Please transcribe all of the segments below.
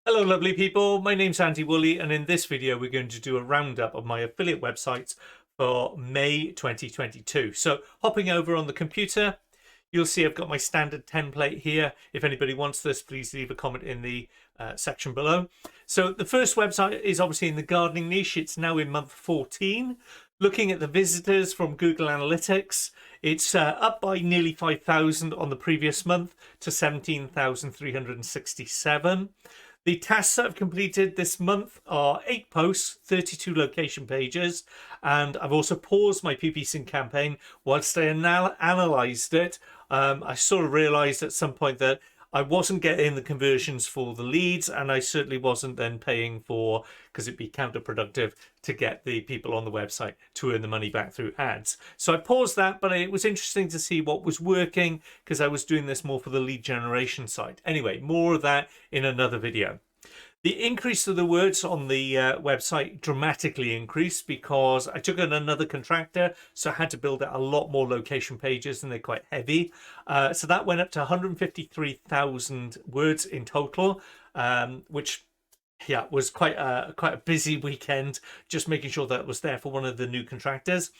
Hello lovely people, my name's Andy Woolley and in this video we're going to do a roundup of my affiliate websites for May 2022. So hopping over on the computer, you'll see I've got my standard template here. If anybody wants this, please leave a comment in the section below. So the first website is obviously in the gardening niche. It's now in month 14. Looking at the visitors from Google Analytics, it's up by nearly 5,000 on the previous month to 17,367. The tasks that I've completed this month are 8 posts, 32 location pages, and I've also paused my PPC campaign whilst I analysed it. I sort of realised at some point that I wasn't getting the conversions for the leads, and I certainly wasn't then paying for, because it'd be counterproductive to get the people on the website to earn the money back through ads. So I paused that, but it was interesting to see what was working because I was doing this more for the lead generation side. Anyway, more of that in another video. The increase of the words on the website dramatically increased because I took in another contractor, so I had to build out a lot more location pages and they're quite heavy. So that went up to 153,000 words in total, which was quite a busy weekend, just making sure that it was there for one of the new contractors.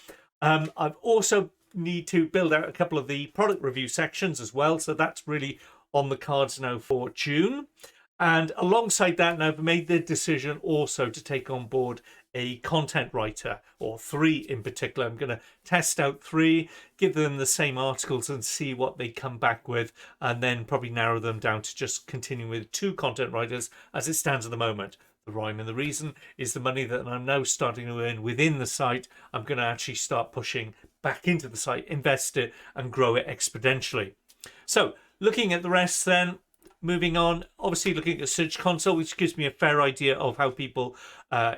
I've also need to build out a couple of the product review sections as well, so that's really on the cards now for June. And alongside that, now I've made the decision also to take on board a content writer, or 3 in particular. I'm going to test out 3, give them the same articles and see what they come back with, and then probably narrow them down to just continuing with 2 content writers as it stands at the moment. The rhyme and the reason is the money that I'm now starting to earn within the site, I'm going to actually start pushing back into the site, invest it and grow it exponentially. So looking at the rest then, moving on, obviously looking at Search Console, which gives me a fair idea of how people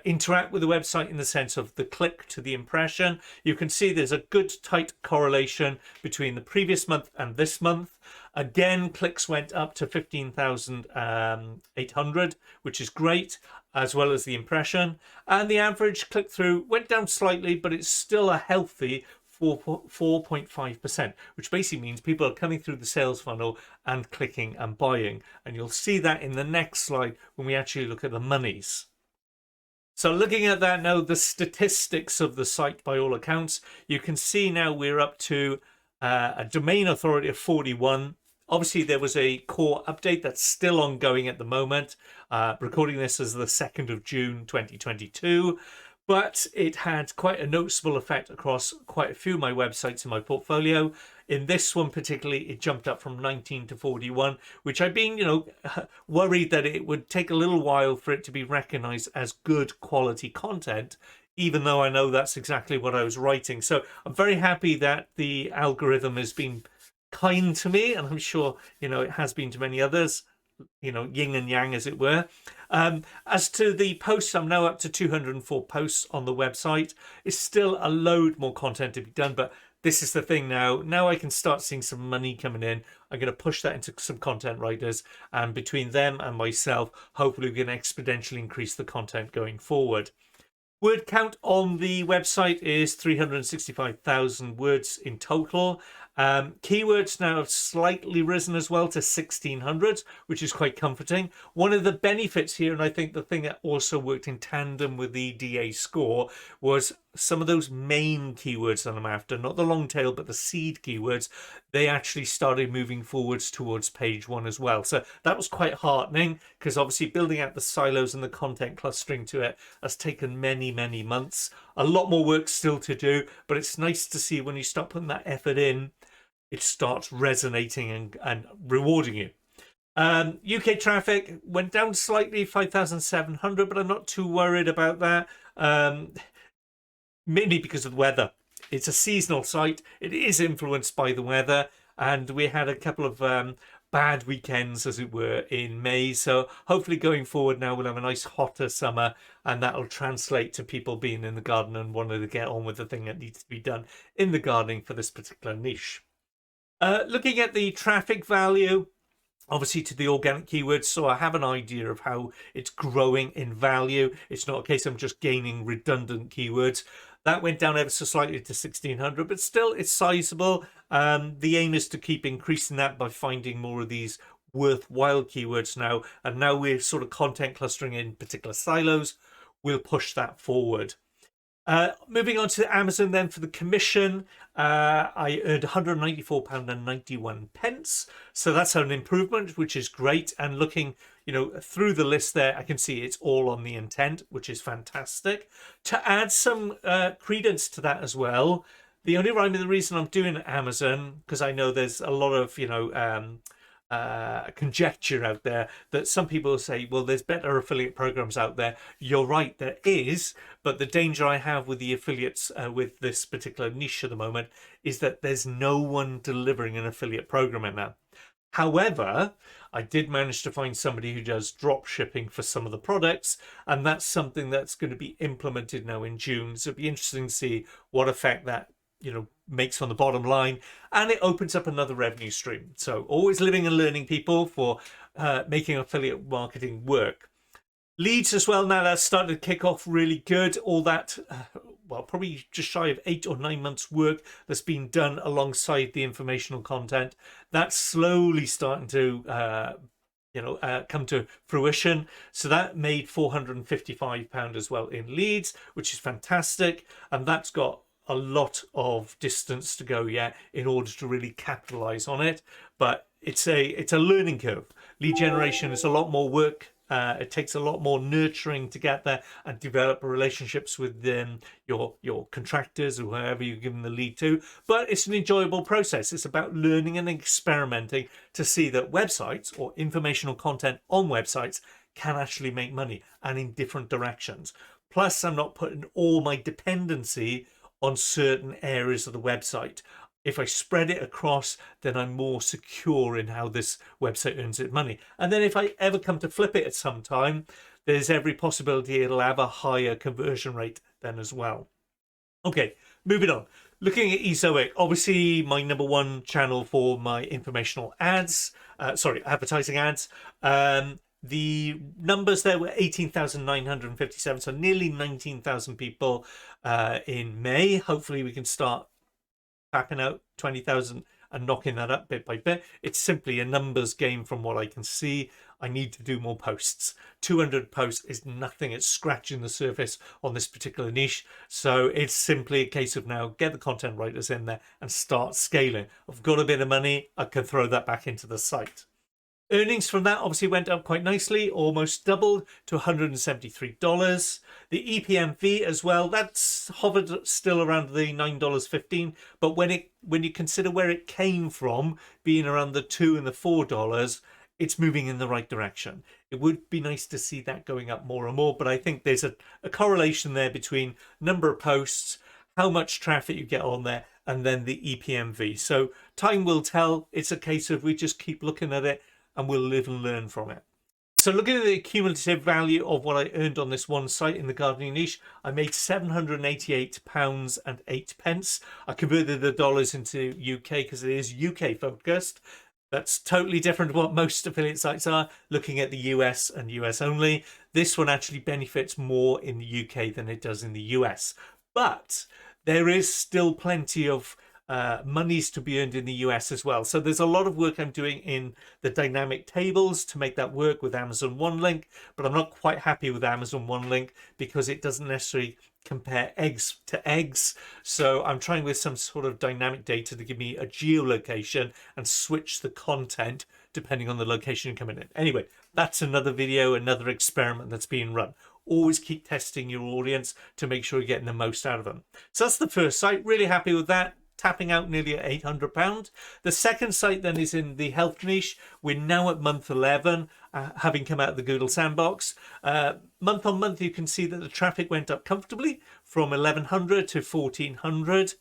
interact with the website in the sense of the click to the impression. You can see there's a good tight correlation between the previous month and this month. Again, clicks went up to 15,800, which is great, as well as the impression. And the average click-through went down slightly, but it's still a healthy 4.5%, which basically means people are coming through the sales funnel and clicking and buying. And you'll see that in the next slide when we actually look at the monies. So looking at that now, the statistics of the site by all accounts, you can see now we're up to a domain authority of 41. Obviously, there was a core update that's still ongoing at the moment. Recording this as the 2nd of June 2022. But it had quite a noticeable effect across quite a few of my websites in my portfolio. In this one particularly, it jumped up from 19 to 41, which I've been, worried that it would take a little while for it to be recognized as good quality content, even though I know that's exactly what I was writing. So I'm very happy that the algorithm has been kind to me, and I'm sure, it has been to many others. Yin and yang, as it were. As to the posts, I'm now up to 204 posts on the website. It's still a load more content to be done, but this is the thing now. Now I can start seeing some money coming in. I'm going to push that into some content writers, and between them and myself, hopefully we can exponentially increase the content going forward. Word count on the website is 365,000 words in total. Keywords now have slightly risen as well to 1,600, which is quite comforting. One of the benefits here, and I think the thing that also worked in tandem with the DA score, was some of those main keywords that I'm after, not the long tail, but the seed keywords, they actually started moving forwards towards page 1 as well. So that was quite heartening, because obviously building out the silos and the content clustering to it has taken many, many months. A lot more work still to do, but it's nice to see when you start putting that effort in, it starts resonating and rewarding you. UK traffic went down slightly, 5,700, but I'm not too worried about that. Mainly because of the weather. It's a seasonal site. It is influenced by the weather, and we had a couple of bad weekends, as it were, in May. So hopefully going forward now we'll have a nice hotter summer, and that'll translate to people being in the garden and wanting to get on with the thing that needs to be done in the gardening for this particular niche. Looking at the traffic value, obviously to the organic keywords, so I have an idea of how it's growing in value. It's not a case I'm just gaining redundant keywords. That went down ever so slightly to 1,600, but still it's sizable. The aim is to keep increasing that by finding more of these worthwhile keywords now, and now we're sort of content clustering in particular silos, we'll push that forward. Moving on to Amazon then for the commission, I earned £194.91. So that's an improvement, which is great. And looking, through the list there, I can see it's all on the intent, which is fantastic. To add some credence to that as well, the only rhyme and the reason I'm doing Amazon, because I know there's a lot of, conjecture out there that some people say, well, there's better affiliate programs out there. You're right, there is, but the danger I have with the affiliates with this particular niche at the moment is that there's no one delivering an affiliate program in that. However, I did manage to find somebody who does drop shipping for some of the products, and that's something that's going to be implemented now in June. So it'd be interesting to see what effect that makes on the bottom line, and it opens up another revenue stream. So always living and learning, people, for making affiliate marketing work. Leads as well, now that's started to kick off really good. All that well, probably just shy of 8 or 9 months work that's been done alongside the informational content, that's slowly starting to come to fruition. So that made £455 as well in leads, which is fantastic, and that's got a lot of distance to go yet in order to really capitalize on it. But it's a learning curve. Lead generation is a lot more work. It takes a lot more nurturing to get there and develop relationships with your contractors or whoever you're giving the lead to. But it's an enjoyable process. It's about learning and experimenting to see that websites or informational content on websites can actually make money, and in different directions. Plus, I'm not putting all my dependency on certain areas of the website. If I spread it across, then I'm more secure in how this website earns its money. And then if I ever come to flip it at some time, there's every possibility it'll have a higher conversion rate then as well. Okay, moving on. Looking at Ezoic, obviously my number one channel for my informational ads, advertising ads. The numbers there were 18,957, so nearly 19,000 people in May. Hopefully we can start tapping out 20,000 and knocking that up bit by bit. It's simply a numbers game from what I can see. I need to do more posts. 200 posts is nothing. It's scratching the surface on this particular niche. So it's simply a case of now get the content writers in there and start scaling. I've got a bit of money. I can throw that back into the site. Earnings from that obviously went up quite nicely, almost doubled to $173. The EPMV as well, that's hovered still around the $9.15, but when you consider where it came from, being around the $2 and the $4, it's moving in the right direction. It would be nice to see that going up more and more, but I think there's a correlation there between number of posts, how much traffic you get on there, and then the EPMV. So time will tell. It's a case of we just keep looking at it and we'll live and learn from it. So looking at the cumulative value of what I earned on this one site in the gardening niche, I made £788.08. I converted the dollars into UK because it is UK focused. That's totally different to what most affiliate sites are, looking at the US and US only. This one actually benefits more in the UK than it does in the US. But there is still plenty of monies to be earned in the US as well. So there's a lot of work I'm doing in the dynamic tables to make that work with Amazon One Link, but I'm not quite happy with Amazon One Link because it doesn't necessarily compare eggs to eggs. So I'm trying with some sort of dynamic data to give me a geolocation and switch the content depending on the location you're coming in. Anyway, that's another video, another experiment that's being run. Always keep testing your audience to make sure you're getting the most out of them. So that's the first site. Really happy with that. Tapping out nearly at £800. The second site then is in the health niche. We're now at month 11, having come out of the Google sandbox. Month on month, you can see that the traffic went up comfortably from 1,100 to 1,400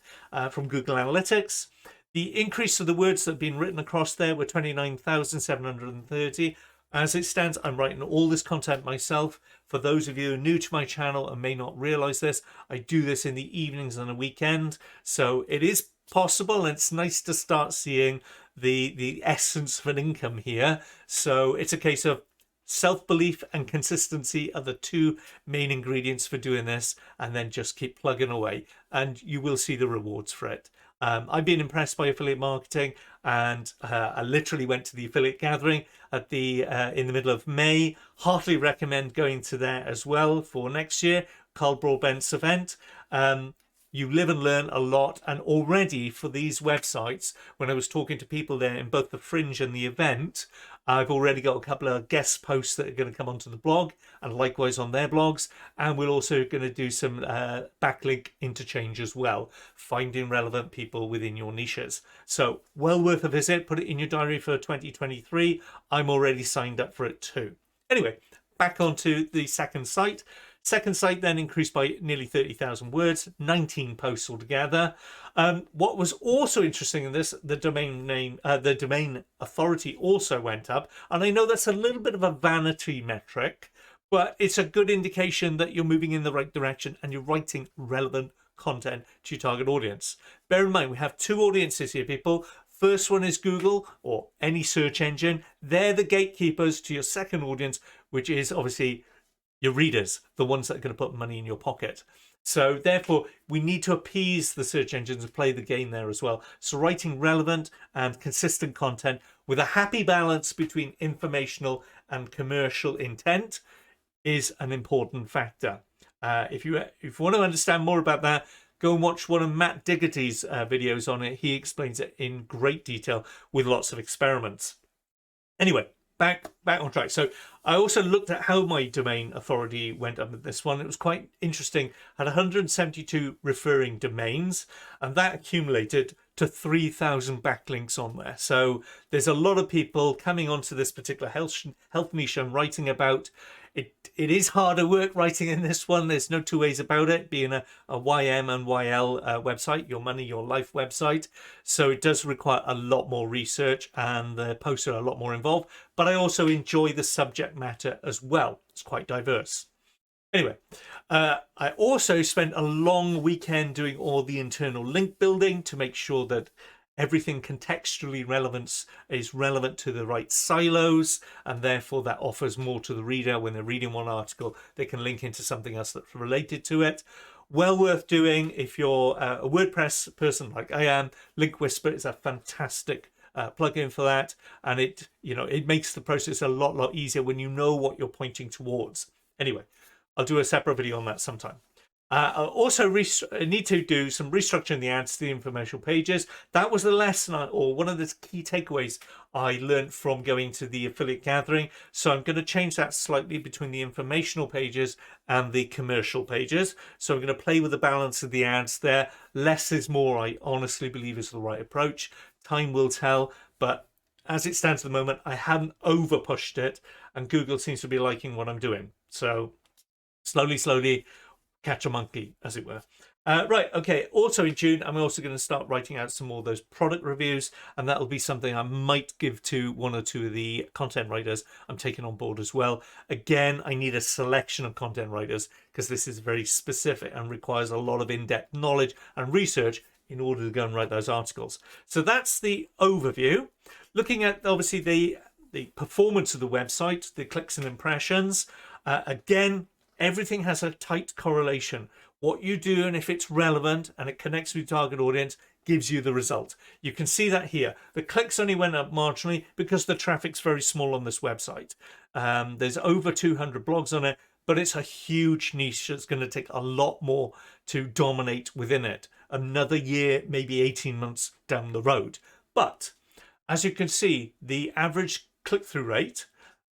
from Google Analytics. The increase of the words that have been written across there were 29,730. As it stands, I'm writing all this content myself. For those of you who are new to my channel and may not realize this, I do this in the evenings and a weekend. So it is possible, and it's nice to start seeing the essence of an income here. So it's a case of self-belief and consistency are the two main ingredients for doing this, and then just keep plugging away and you will see the rewards for it. I've been impressed by affiliate marketing, and I literally went to the affiliate gathering at the in the middle of May. Heartily recommend going to there as well for next year, Carl Broadbent's event. You live and learn a lot, and already for these websites, when I was talking to people there in both the fringe and the event, I've already got a couple of guest posts that are going to come onto the blog, and likewise on their blogs. And we're also going to do some backlink interchange as well, finding relevant people within your niches. So well worth a visit. Put it in your diary for 2023. I'm already signed up for it too. Anyway, back onto the second site. Second site then increased by nearly 30,000 words, 19 posts altogether. What was also interesting in this, the domain authority also went up. And I know that's a little bit of a vanity metric, but it's a good indication that you're moving in the right direction and you're writing relevant content to your target audience. Bear in mind, we have two audiences here, people. First one is Google or any search engine. They're the gatekeepers to your second audience, which is obviously your readers, the ones that are going to put money in your pocket. So therefore, we need to appease the search engines and play the game there as well. So writing relevant and consistent content with a happy balance between informational and commercial intent is an important factor. If you want to understand more about that, go and watch one of Matt Diggerty's videos on it. He explains it in great detail with lots of experiments. Anyway, back on track. So I also looked at how my domain authority went up with this one. It was quite interesting. I had 172 referring domains, and that accumulated to 3,000 backlinks on there. So there's a lot of people coming onto this particular health niche I'm writing about. It is harder work writing in this one. There's no two ways about it, being a YM and YL website, your money, your life website. So it does require a lot more research, and the posts are a lot more involved. But I also enjoy the subject matter as well. It's quite diverse. Anyway, I also spent a long weekend doing all the internal link building to make sure that everything contextually relevant is relevant to the right silos, and therefore that offers more to the reader. When they're reading one article, they can link into something else that's related to it. Well worth doing if you're a WordPress person like I am. Link Whisper is a fantastic plugin for that, and it makes the process a lot easier when you know what you're pointing towards. Anyway, I'll do a separate video on that sometime. I also need to do some restructuring the ads to the informational pages. That was the lesson, or one of the key takeaways I learned from going to the affiliate gathering. So I'm going to change that slightly between the informational pages and the commercial pages. So I'm going to play with the balance of the ads there. Less is more, I honestly believe, is the right approach. Time will tell, but as it stands at the moment, I haven't over pushed it, and Google seems to be liking what I'm doing. So slowly catch a monkey, as it were. Right, okay, also in June, I'm also going to start writing out some more of those product reviews, and that'll be something I might give to one or two of the content writers I'm taking on board as well. Again, I need a selection of content writers because this is very specific and requires a lot of in-depth knowledge and research in order to go and write those articles. So that's the overview. Looking at, obviously, the performance of the website, the clicks and impressions. Again, everything has a tight correlation. What you do, and if it's relevant and it connects with your target audience, gives you the result. You can see that here. The clicks only went up marginally because the traffic's very small on this website. There's over 200 blogs on it, but it's a huge niche that's going to take a lot more to dominate within it. Another year, maybe 18 months down the road. But as you can see, the average click-through rate,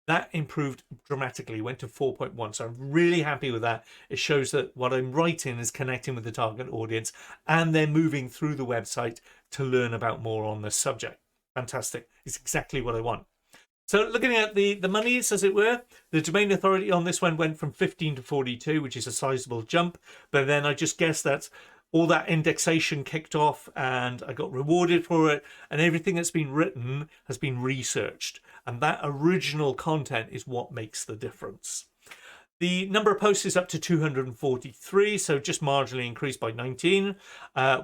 that improved dramatically, went to 4.1. So I'm really happy with that. It shows that what I'm writing is connecting with the target audience, and they're moving through the website to learn about more on this subject. Fantastic. It's exactly what I want. So looking at the monies, as it were, the domain authority on this one went from 15 to 42, which is a sizable jump. But then I just guessed that all that indexation kicked off and I got rewarded for it, and everything that's been written has been researched. And that original content is what makes the difference. The number of posts is up to 243, so just marginally increased by 19.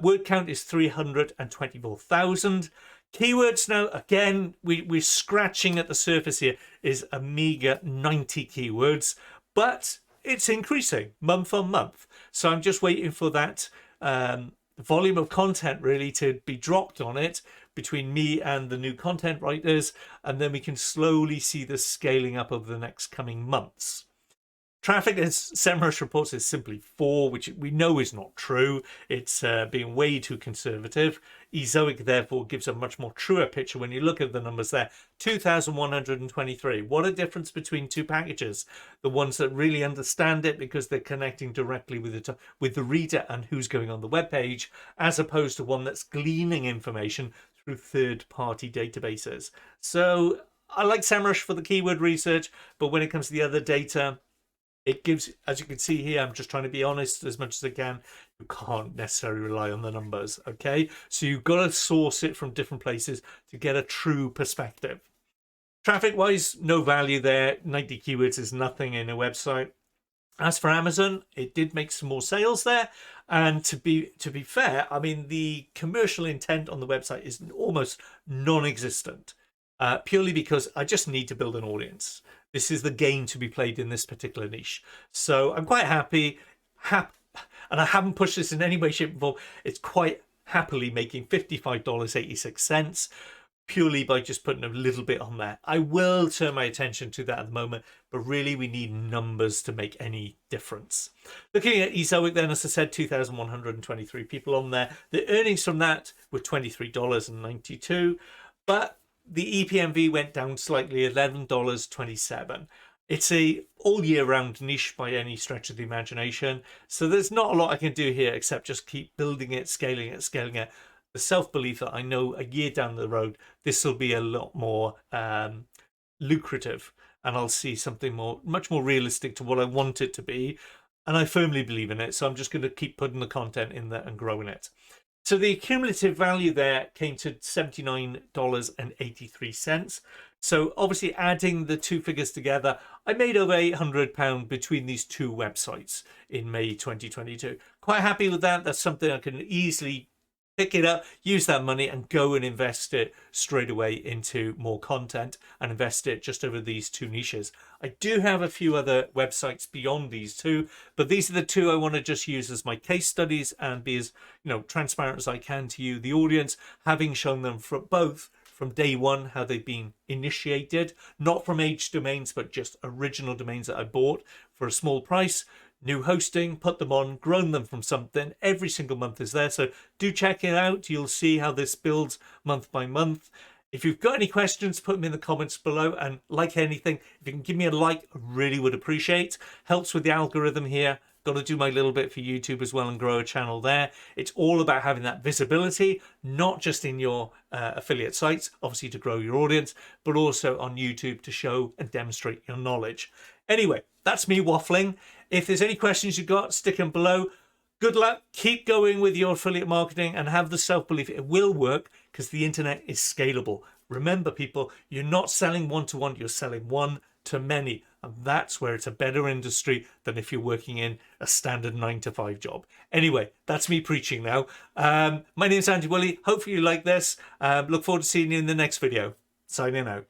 Word count is 324,000. Keywords now, again, we're scratching at the surface here, is a meager 90 keywords, but it's increasing month on month. So I'm just waiting for that the volume of content really to be dropped on it between me and the new content writers, and then we can slowly see this scaling up over the next coming months. Traffic, as SEMrush reports, is simply 4, which we know is not true. It's being way too conservative. Ezoic, therefore, gives a much more truer picture when you look at the numbers there. 2,123. What a difference between two packages. The ones that really understand it because they're connecting directly with the reader and who's going on the web page, as opposed to one that's gleaning information through third-party databases. So I like SEMrush for the keyword research, but when it comes to the other data, it gives, as you can see here, I'm just trying to be honest as much as I can. You can't necessarily rely on the numbers, okay? So you've got to source it from different places to get a true perspective. Traffic-wise, no value there. 90 keywords is nothing in a website. As for Amazon, it did make some more sales there. And to be fair, I mean, the commercial intent on the website is almost non-existent, purely because I just need to build an audience. This is the game to be played in this particular niche. So I'm quite happy, and I haven't pushed this in any way, shape, or form. It's quite happily making $55.86 purely by just putting a little bit on there. I will turn my attention to that at the moment, but really we need numbers to make any difference. Looking at Ezoic then, as I said, 2,123 people on there. The earnings from that were $23.92, but the EPMV went down slightly, $11.27. It's a all year round niche by any stretch of the imagination. So there's not a lot I can do here except just keep building it, scaling it, scaling it. The self-belief that I know a year down the road, this will be a lot more lucrative, and I'll see something much more realistic to what I want it to be. And I firmly believe in it. So I'm just going to keep putting the content in there and growing it. So the cumulative value there came to $79.83. So obviously adding the two figures together, I made over £800 between these two websites in May 2022. Quite happy with that. That's something I can easily pick it up, use that money and go and invest it straight away into more content and invest it just over these two niches. I do have a few other websites beyond these two, but these are the two I want to just use as my case studies and be as transparent as I can to you, the audience, having shown them for both from day one how they've been initiated, not from aged domains, but just original domains that I bought for a small price. New hosting, put them on, grown them from something. Every single month is there. So do check it out. You'll see how this builds month by month. If you've got any questions, put them in the comments below. And like anything, if you can give me a like, I really would appreciate. Helps with the algorithm here. Got to do my little bit for YouTube as well and grow a channel there. It's all about having that visibility, not just in your affiliate sites, obviously to grow your audience, but also on YouTube to show and demonstrate your knowledge. Anyway, that's me waffling. If there's any questions you got, stick them below. Good luck. Keep going with your affiliate marketing and have the self-belief it will work because the internet is scalable. Remember, people, you're not selling one-to-one, you're selling one to many. And that's where it's a better industry than if you're working in a standard 9-to-5 job. Anyway, that's me preaching now. My name's Andy Willie. Hopefully you like this. Look forward to seeing you in the next video. Signing out.